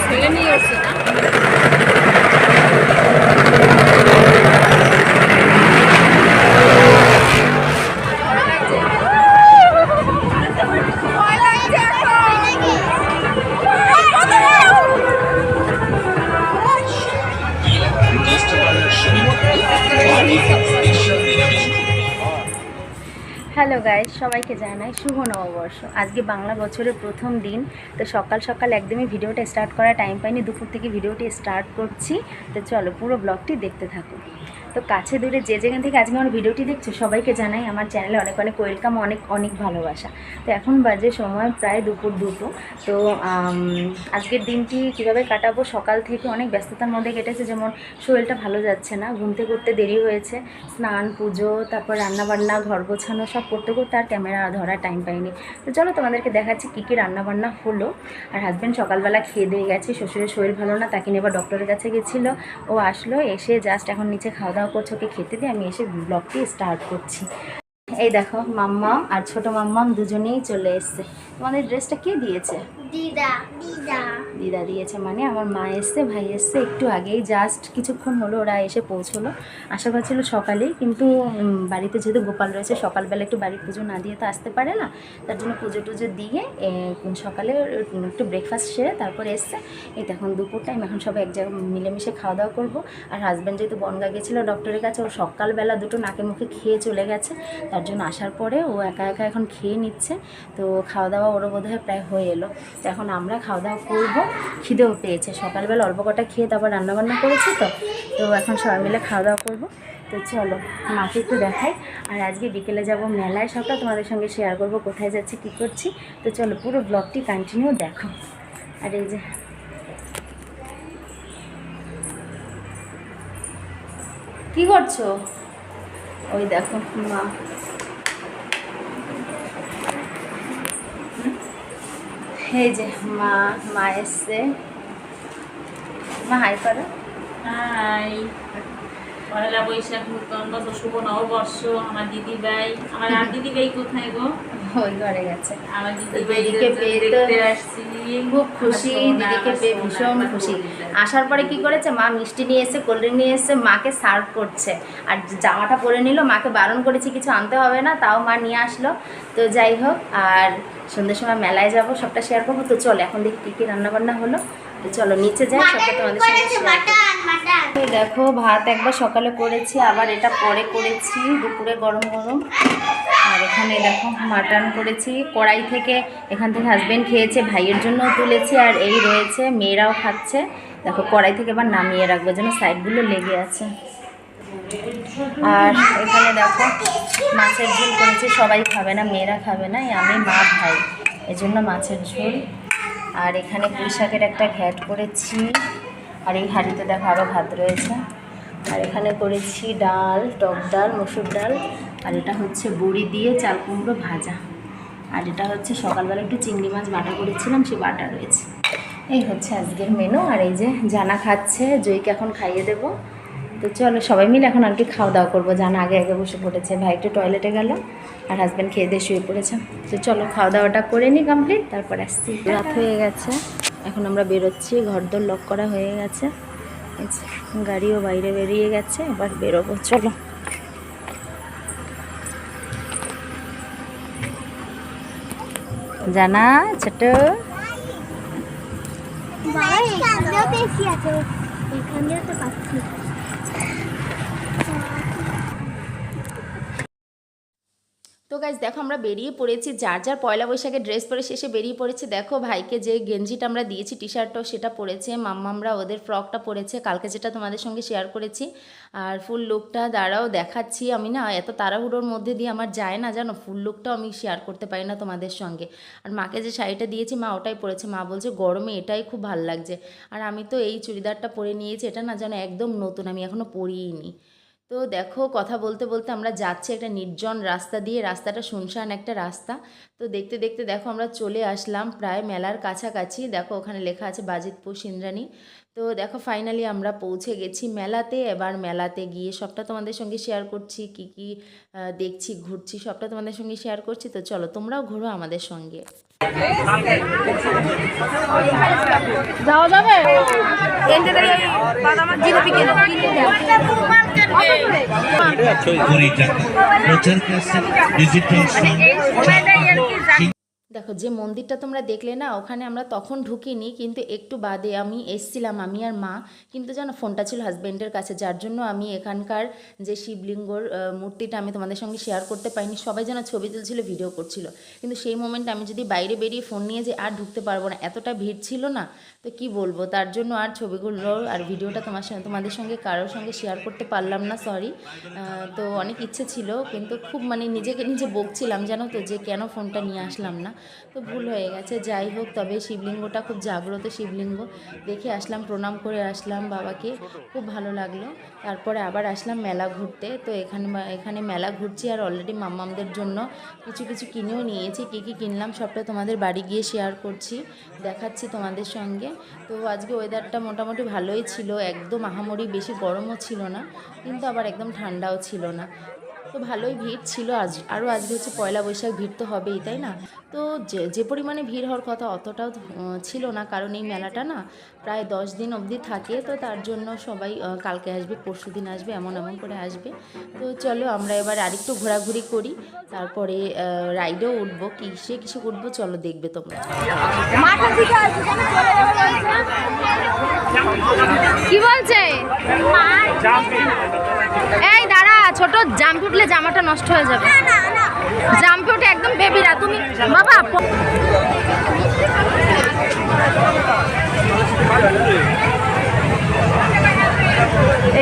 ছেলে নিয়ে আসছে না। হ্যালো গাইস, সবাইকে জানাই শুভ নববর্ষ। আজকে বাংলা বছরের প্রথম দিন। তো সকাল সকাল একদমই ভিডিওটা স্টার্ট করার টাইম পাইনি, দুপুর থেকে ভিডিওটি স্টার্ট করছি। তো চলো পুরো ব্লগটি দেখতে থাকো। তো কাছে দূরে যে যেখান থেকে আজকে আমার ভিডিওটি দেখছো সবাইকে জানাই আমার চ্যানেলে অনেক অনেক ওয়েলকাম, অনেক অনেক ভালোবাসা। তো এখন বাজে সময় প্রায় দুপুর 2টো। তো আজকের দিনটি কীভাবে কাটাবো, সকাল থেকে অনেক ব্যস্ততার মধ্যে কেটেছে। যেমন শরীরটা ভালো যাচ্ছে না, ঘুমতে করতে দেরি হয়েছে, স্নান পুজো, তারপর রান্নাবান্না, ঘর গোছানো সব করতে করতে আর ক্যামেরা ধরার টাইম পাইনি। তো চলো তোমাদেরকে দেখাচ্ছি কী কী রান্নাবান্না হলো। আর হাজব্যান্ড সকালবেলা খেয়ে দিয়ে গেছে, শ্বশুরের শরীর ভালো না, তাকে নিয়ে আবার ডক্টরের কাছে গেছিলো। ও আসলো, এসে জাস্ট এখন নিচে খাওয়া দাওয়া করছে, ওকে খেতে দিয়ে আমি এসে ব্লগটি স্টার্ট করছি। এই দেখো মাম্মাম আর ছোট মাম্মাম দুজনেই চলে এসছে। তোমাদের ড্রেসটা কে দিয়েছে? দিদা দিদা দিদা দিয়েছে, মানে আমার মা এসছে, ভাই এসছে একটু আগেই, জাস্ট কিছুক্ষণ হলো ওরা এসে পৌঁছলো। আশা করছিল সকালেই, কিন্তু বাড়িতে যেহেতু গোপাল রয়েছে সকালবেলা একটু বাড়ির পুজো না দিয়ে তো আসতে পারে না, তার জন্য পুজো টুজো দিয়ে সকালে একটু ব্রেকফাস্ট সেরে তারপরে এসছে। এই এখন দুপুর টাইম, এখন সবাই এক জায়গায় মিলেমিশে খাওয়া দাওয়া করবো। আর হাজব্যান্ড যেহেতু বনগা গেছিলো ডক্টরের কাছে, ও সকালবেলা দুটো নাকে মুখে খেয়ে চলে গেছে, তার জন্য আসার পরে ও একা একা এখন খেয়ে নিচ্ছে। তো খাওয়া দাওয়া ওরও বোধহয় প্রায় হয়ে এলো। তো এখন আমরা খাওয়া দাওয়া করবো, খিদেও পেয়েছে, সকালবেলা অল্প কটা খেয়ে তারপর রান্নাবান্না করেছি। তো এখন সবাই মিলে খাওয়া দাওয়া করবো। তো চলো মাকে একটু দেখাই। আর আজকে বিকেলে যাব মেলায়, সবটা তোমাদের সঙ্গে শেয়ার করবো, কোথায় যাচ্ছি কী করছি। তো চলো পুরো ব্লগটি কন্টিনিউ দেখো। আর এই যে কি করছো, ওই দেখো মা, এই যে মা এসছে। মা হাই করো। হাই, পয়লা বৈশাখ নূতন বছর, শুভ নববর্ষ। আমার দিদি ভাই, আমার আর দিদি ভাই কোথায় গো? ওই ঘরে গেছে। আমার দিদি দিদিকে পেয়ে তো দেখতে আসছি, খুব খুশি, দিদিকে পেয়ে ভীষণ খুশি। আসার পরে কি করেছে, মা মিষ্টি নিয়ে এসে, কোল্ড ড্রিঙ্ক নিয়ে এসে, মাকে সার্ভ করছে। আর জামাটা পরে নিল, মাকে বারণ করেছি কিছু আনতে হবে না, তাও মা নিয়ে আসলো। তো যাই হোক, আর সন্ধ্যের সময় মেলায় যাব, সবটা শেয়ার করবো। তো চলো এখন দেখি কী কী রান্নাবান্না হলো। তো চলো নিচে যাই, সবটা তোমাদের সঙ্গে শেয়ার করবো। এই দেখো ভাত একবার সকালে করেছি, আবার এটা পরে করেছি দুপুরে গরম গরম। আর এখানে দেখো মাটন করেছি কড়াই থেকে, এখান থেকে হাজব্যান্ড খেয়েছে, ভাইয়ের জন্যও তুলেছি, আর এই রয়েছে, মেয়েরাও খাচ্ছে। দেখো কড়াই থেকে এবার নামিয়ে রাখবো যেন সাইডগুলো লেগে আছে। আর এখানে দেখো মাছের ঝোল করেছি, সবাই খাবে না, মেয়েরা খাবে না, আমি মা ভাই, এজন্য মাছের ঝোল। আর এখানে পুঁই শাকের একটা ঘ্যাট করেছি। আর এই হাঁড়িতে দেখো আরও ভাত রয়েছে। আর এখানে করেছি ডাল, টক ডাল, মসুর ডাল। আর এটা হচ্ছে বড়ি দিয়ে চাল কুমড়ো ভাজা। আর এটা হচ্ছে সকালবেলা একটু চিংড়ি মাছ বাটা করেছিলাম, সে বাটা রয়েছে। এই হচ্ছে আজকের মেনু। আর এই যে জানা খাচ্ছে, জয়কে এখন খাইয়ে দেবো। তো চলো সবাই মিলে এখন আর কি খাওয়া দাওয়া করবো। জানা আগে আগে বসে পড়েছে, ভাই একটু টয়লেটে গেল, আর হাজব্যান্ড খেয়ে দিয়ে শুয়ে পড়েছে। তো চলো খাওয়া দাওয়াটা করে নিই কমপ্লিট, তারপর আসছি। রাত হয়ে গেছে, এখন আমরা বেরোচ্ছি, ঘরদোর লক করা হয়ে গেছে, গাড়িও বাইরে বেরিয়ে গেছে, এবার বেরোবো। চলো জানা ছোট বেশি আছে, এখানে তো পাচ্ছি। তো গাইজ দেখো আমরা বেরিয়ে পড়েছি, যার যার পয়লা বৈশাখের ড্রেস পরে শেষে বেরিয়ে পড়েছে। দেখো ভাইকে যে গেঞ্জিটা আমরা দিয়েছি, টি শার্টটাও সেটা পরেছে, মাম্মামরা ওদের ফ্রকটা পরেছে কালকে, যেটা তোমাদের সঙ্গে শেয়ার করেছি। আর ফুল লুকটা দাঁড়াও দেখাচ্ছি, আমি না এত তাড়াহুড়োর মধ্যে দিয়ে আমার যায় না জানো, ফুল লুকটাও আমি শেয়ার করতে পারি না তোমাদের সঙ্গে। আর মাকে যে শাড়িটা দিয়েছি মা ওটাই পরেছে, মা বলছে গরমে এটাই খুব ভালো লাগছে। আর আমি তো এই চুড়িদারটা পরে নিয়েছি, এটা না যেন একদম নতুন, আমি এখনও পরিইনি। তো দেখো কথা বলতে বলতে আমরা যাচ্ছি একটা নির্জন রাস্তা দিয়ে, রাস্তাটা শুনশান একটা রাস্তা। তো দেখতে দেখতে দেখো আমরা চলে আসলাম প্রায় মেলার কাছাকাছি। দেখো ওখানে লেখা আছে বাজিতপুর সিন্দ্রানী। তো দেখো ফাইনালি আমরা পৌঁছে গেছি মেলাতে। এবার মেলাতে গিয়ে সবটা তোমাদের সঙ্গে শেয়ার করছি, কি কি দেখছি ঘুরছি সবটা তোমাদের সঙ্গে শেয়ার করছি। তো চলো তোমরাও ঘুরো আমাদের সঙ্গে। যাওয়া যাবে জিলিপি কেন দেখো যে মন্দিরটা তোমরা দেখলে না, ওখানে আমরা তখন ঢুকিনি, কিন্তু একটু বাদে আমি এসছিলাম, আমি আর মা। কিন্তু জানো ফোনটা ছিল হাজব্যান্ডের কাছে, যার জন্য আমি এখানকার যে শিবলিঙ্গর মূর্তিটা আমি তোমাদের সঙ্গে শেয়ার করতে পারিনি। সবাই যেন ছবি তুলছিল, ভিডিও করছিল, কিন্তু সেই মোমেন্টে আমি যদি বাইরে বেরিয়ে ফোন নিয়ে যে আর ঢুকতে পারবো না, এতটা ভিড় ছিল না, তো কি বলবো, তার জন্য আর ছবিগুলো আর ভিডিওটা তোমাদের সঙ্গে কারোর সঙ্গে শেয়ার করতে পারলাম না, সরি। তো অনেক ইচ্ছে ছিল, কিন্তু খুব মানে নিজেকে নিজে বকছিলাম জানো তো, যে কেন ফোনটা নিয়ে আসলাম না, তো ভুল হয়ে গেছে। যাই হোক, তবে শিবলিঙ্গটা খুব জাগ্রত শিবলিঙ্গ, দেখে আসলাম, প্রণাম করে আসলাম বাবাকে, খুব ভালো লাগলো। তারপরে আবার আসলাম মেলা ঘুরতে। তো এখানে মেলা ঘুরছি, আর অলরেডি মাম্মামদের জন্য কিছু কিছু কিনেও নিয়েছি। কী কী কিনলাম সবটা তোমাদের বাড়ি গিয়ে শেয়ার করছি, দেখাচ্ছি তোমাদের সঙ্গে। তো আজকে ওয়েদারটা মোটামুটি ভালোই ছিল, একদম আহামরি বেশি গরমও ছিল না, কিন্তু আবার একদম ঠান্ডাও ছিল না। তো ভালোই ভিড় ছিল আরও আজকে হচ্ছে পয়লা বৈশাখ, ভিড় তো হবেই, তাই না? তো যে পরিমাণে ভিড় হওয়ার কথা অতটাও ছিল না, কারণ এই মেলাটা না প্রায় 10 দিন অবধি থাকে, তো তার জন্য সবাই কালকে আসবে, পরশু দিন আসবে, এমন করে আসবে। তো চলো আমরা এবার আরেকটু ঘোরাঘুরি করি, তারপরে রাইডেও উঠবো, কিসে উঠবো চলো দেখবে তোমরা। কি বলছে? এই দাঁড়া, ছোট জাম্প উঠলে জামাটা নষ্ট হয়ে যাবে। জাম্প উঠে একদম বেবিরা তুমি বাবা।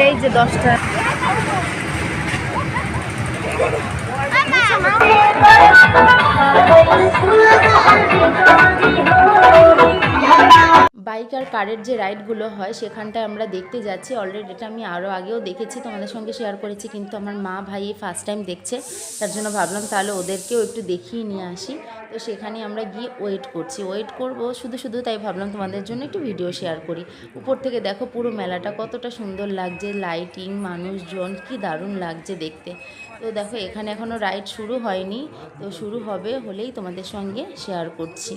এই যে 10টা বাইক আর কারের যে রাইডগুলো হয় সেখানটায় আমরা দেখতে যাচ্ছি। অলরেডি এটা আমি আরও আগেও দেখেছি, তোমাদের সঙ্গে শেয়ার করেছি, কিন্তু আমার মা ভাই ফার্স্ট টাইম দেখছে, তার জন্য ভাবলাম তাহলে ওদেরকেও একটু দেখিয়ে নিয়ে আসি। তো সেখানে আমরা গিয়ে ওয়েট করবো শুধু, তাই ভাবলাম তোমাদের জন্য একটু ভিডিও শেয়ার করি। উপর থেকে দেখো পুরো মেলাটা কতটা সুন্দর লাগছে, লাইটিং, মানুষজন, কি দারুণ লাগছে দেখতে। তো দেখো এখানে এখনও রাইড শুরু হয়নি, তো শুরু হলেই তোমাদের সঙ্গে শেয়ার করছি।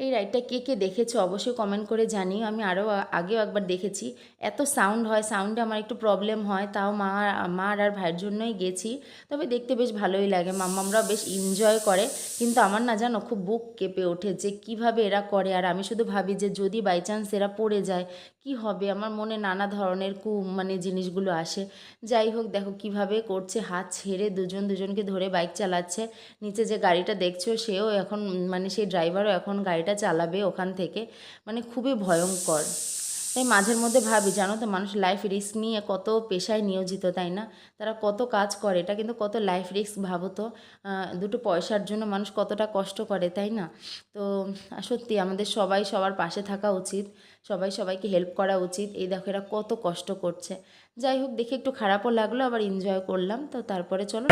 এই রাইডটা কে দেখেছো অবশ্যই কমেন্ট করে জানিও। আমি আরও আগেও একবার দেখেছি, এত সাউন্ড হয়, সাউন্ডে আমার একটু প্রবলেম হয়, তাও মা আর ভাইয়ের জন্যই গেছি। তবে দেখতে বেশ ভালোই লাগে, মাম্মামরাও বেশ এনজয় করে, কিন্তু আমার না জানো খুব বুক কেঁপে ওঠে যে কীভাবে এরা করে। আর আমি শুধু ভাবি যে যদি বাই চান্স এরা পড়ে যায় কি হবে, আমার মনে নানা ধরনের জিনিসগুলো আসে। যাই হোক, দেখো কিভাবে করছে, হাত ছেড়ে দুজনকে ধরে বাইক চালাচ্ছে। নিচে যে গাড়িটা দেখছো সেও এখন সেই ড্রাইভারও এখন গাড়িটা চালাবে ওখান থেকে, খুবই ভয়ঙ্কর। তাই মাঝের মধ্যে ভাবি জানো তো, মানুষ লাইফ রিস্ক নিয়ে কত পেশায় নিয়োজিত, তাই না? তারা কত কাজ করে, এটা কিন্তু কত লাইফ রিস্ক, ভাবো তো। দুটো পয়সার জন্য মানুষ কতটা কষ্ট করে, তাই না? তো সত্যি আমাদের সবার পাশে থাকা উচিত, সবাইকে হেল্প করা উচিত। এই দেখো এরা কত কষ্ট করছে। যাই হোক, দেখে একটু খারাপও লাগলো, আবার এনজয় করলাম। তো তারপরে চলো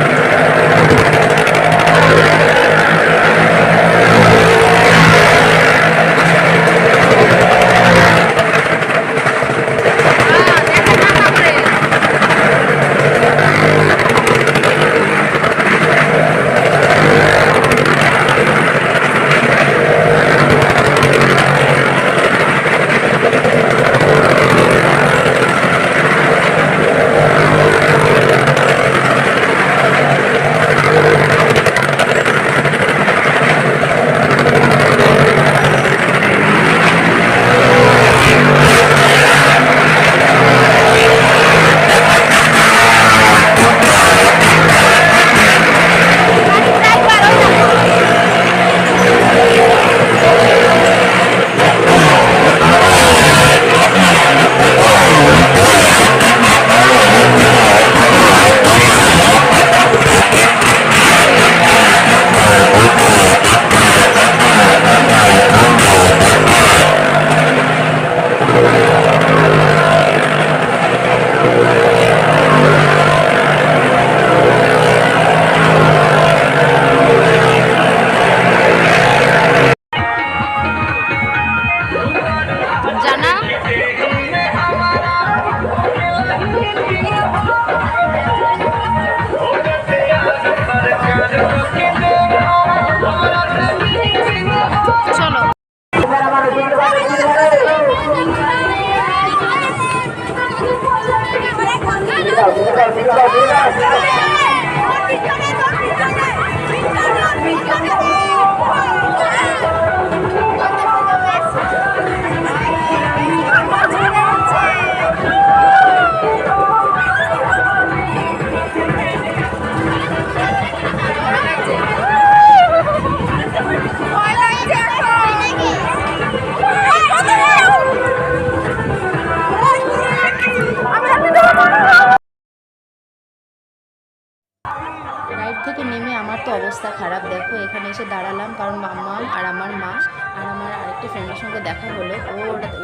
রাইড থেকে নেমে আমার তো অবস্থা খারাপ, দেখো এখানে এসে দাঁড়ালাম কারণ মাম্মা আর আমার মা আর আমার আরেকটা ফ্রেন্ডের সঙ্গে দেখা হলো।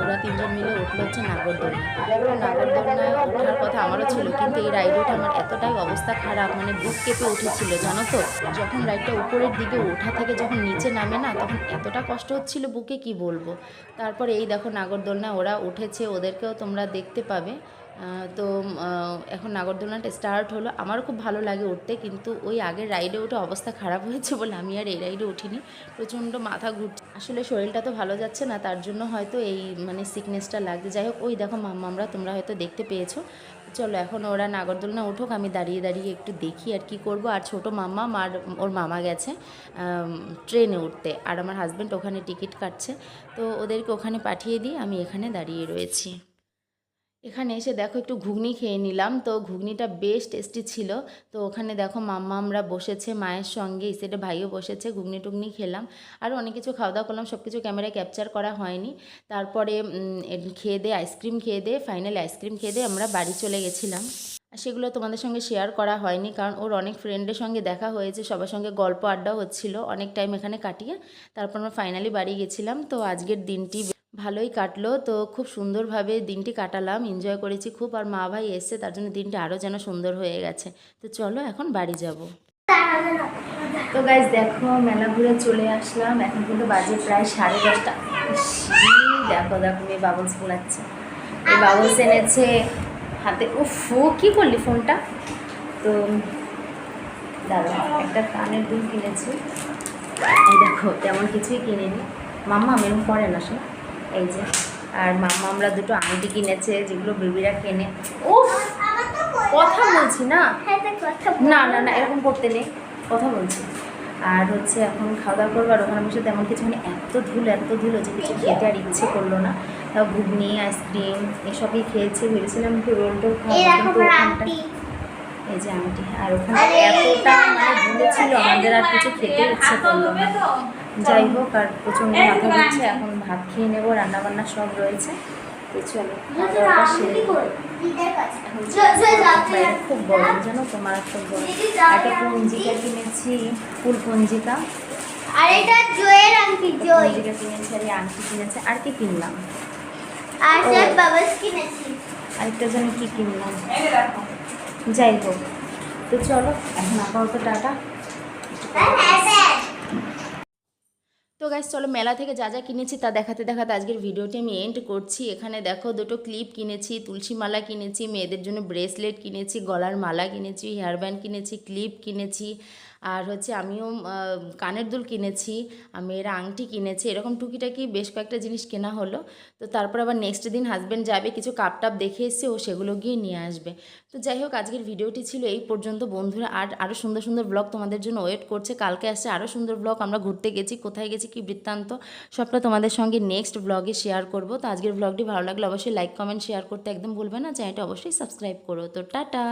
ওরা তিনজন মিলে উঠলো হচ্ছে নাগরদোলনা। নাগরদোলনায় ওঠার কথা আমারও ছিল, কিন্তু এই রাইডে উঠে আমার এতটাই অবস্থা খারাপ, মানে বুক কেঁপে উঠেছিল জানো তো। যখন রাইডটা উপরের দিকে ওঠা থেকে যখন নিচে নামে না, তখন এতটা কষ্ট হচ্ছিল বুকে, কি বলবো। তারপরে এই দেখো নাগরদোলনা ওরা উঠেছে, ওদেরকেও তোমরা দেখতে পাবে। তো এখন নাগরদোলনাটা স্টার্ট হলো। আমারও খুব ভালো লাগে উঠতে, কিন্তু ওই আগের রাইডে উঠে অবস্থা খারাপ হয়েছে বলে আমি আর এই রাইডে উঠিনি। প্রচণ্ড মাথা ঘুরছে, আসলে শরীরটা তো ভালো যাচ্ছে না, তার জন্য হয়তো এই মানে সিকনেসটা লাগছে। যাই হোক, ওই দেখো মাম্মামরা তোমরা হয়তো দেখতে পেয়েছো। চলো এখন ওরা নাগরদোলনা উঠুক, আমি দাঁড়িয়ে দাঁড়িয়ে একটু দেখি আর কি করব। আর ছোটো মাম্মা আর ওর মামা গেছে ট্রেনে উঠতে, আর আমার হাজব্যান্ড ওখানে টিকিট কাটছে, তো ওদেরকে ওখানে পাঠিয়ে দিই, আমি এখানে দাঁড়িয়ে রয়েছি। এখানে এসে দেখো একটু ঘুগনি খেয়ে নিলাম, তো ঘুগনিটা বেশ টেস্টি ছিল। তো ওখানে দেখো মাম্মা আমরা বসেছে মায়ের সঙ্গে, এই সাইডে ভাইও বসেছে, ঘুগনি টুগনি খেলাম, আরও অনেক কিছু খাওয়া দাওয়া করলাম, সব কিছু ক্যামেরায় ক্যাপচার করা হয়নি। তারপরে খেয়ে দিয়ে আইসক্রিম খেয়ে দিয়ে ফাইনালি আইসক্রিম খেয়ে দিয়ে আমরা বাড়ি চলে গেছিলাম। আর সেগুলো তোমাদের সঙ্গে শেয়ার করা হয়নি, কারণ ওর অনেক ফ্রেন্ডের সঙ্গে দেখা হয়েছে, সবার সঙ্গে গল্প আড্ডা হচ্ছিল, অনেক টাইম এখানে কাটিয়ে তারপর আমরা ফাইনালি বাড়ি গেছিলাম। তো আজকের দিনটি ভালোই কাটলো, তো খুব সুন্দরভাবে দিনটি কাটালাম, এনজয় করেছি খুব। আর মা ভাই এসছে, তার জন্য দিনটা আরও যেন সুন্দর হয়ে গেছে। তো চলো এখন বাড়ি যাব। তো গাইজ দেখো মেলা ঘুরে চলে আসলাম, এখন কিন্তু বাজে প্রায় 10:30। দেখো দেখো মেয়ে বাবলস ফোলাচ্ছে, এই বাবলস এনেছে হাতে। উফ কি করলি ফোনটা। তো দাঁড়া, একটা কানের দুল কিনেছি, এই দেখো তেমন কিছুই কিনিনি, মাম্মা এরকম করে না সে, এই যে। আর মাম্মা আমরা দুটো আংটি কিনেছে, যেগুলো বেবিরা কেনে। ও কথা বলছি না, না না না এরকম করতে নেই, কথা বলছি। আর হচ্ছে এখন খাওয়া দাওয়া করবো, আর ওখানে বসে তেমন কিছু মানে এত ধুলো যে কিছু খেতে আর ইচ্ছে করলো না। তাও ঘুগনি আইসক্রিম এসবই খেয়েছি, ভেবেছিলাম একটু রোল টোল খাওয়া, কিন্তু ওখানটা এই যে আংটি, আর ওখানে এতটা মানে ধুলো ছিল আমাদের আর কিছু খেতে ইচ্ছে করলো না। যাই হোক, আর প্রচণ্ড মাথা ঘুরছে, এখন ভাত খেয়ে নেবো, রান্নাবান্না সব রয়েছে। তো চলো খাওয়া সেরে বাইরে খুব গরম জানো তো, মারাত্মক গরম। একটা পঞ্জিকা কিনেছি, ফুল পঞ্জিকা, আর এটা জয়ের আংটি, পঞ্জিকা কিনেছি, আর এই আংটি কিনেছে। আর কি কিনলাম, আর সব বাবলস কিনেছি, আরেকটা যেন কি কিনলাম, যাই হোক। তো চলো এখন আপাতত টাটা। তো গাইস চলো মেলা থেকে যা যা কিনেছি তা দেখাতে দেখাতে আজকের ভিডিওটি আমি এন্ড করছি। এখানে দেখো দুটো ক্লিপ কিনেছি, তুলসী মালা কিনেছি, মেয়েদের জন্য ব্রেসলেট কিনেছি, গলার মালা কিনেছি, হেয়ার ব্যান্ড কিনেছি, ক্লিপ কিনেছি, আর হচ্ছে আমিও কানের দুল কিনেছি, মেয়েরা আংটি কিনেছি, এরকম টুকিটাকি বেশ কয়েকটা জিনিস কেনা হলো। তো তারপর আবার নেক্সট দিন হাজব্যান্ড যাবে, কিছু কাপ টাপ দেখে এসে ও সেগুলো গিয়ে নিয়ে আসবে। তো যাই হোক আজকের ভিডিওটি ছিল এই পর্যন্ত বন্ধুরা, আর আরও সুন্দর সুন্দর ব্লগ তোমাদের জন্য ওয়েট করছে। কালকে আসছে আরও সুন্দর ব্লগ, আমরা ঘুরতে গেছি, কোথায় গেছি, কি বৃত্তান্ত সবটা তোমাদের সঙ্গে নেক্সট ব্লগে শেয়ার করব। তো আজকের ব্লগটি ভালো লাগলে অবশ্যই লাইক কমেন্ট শেয়ার করতে একদম ভুলবে না, চ্যানেলটা অবশ্যই সাবস্ক্রাইব করো। তো টাটা।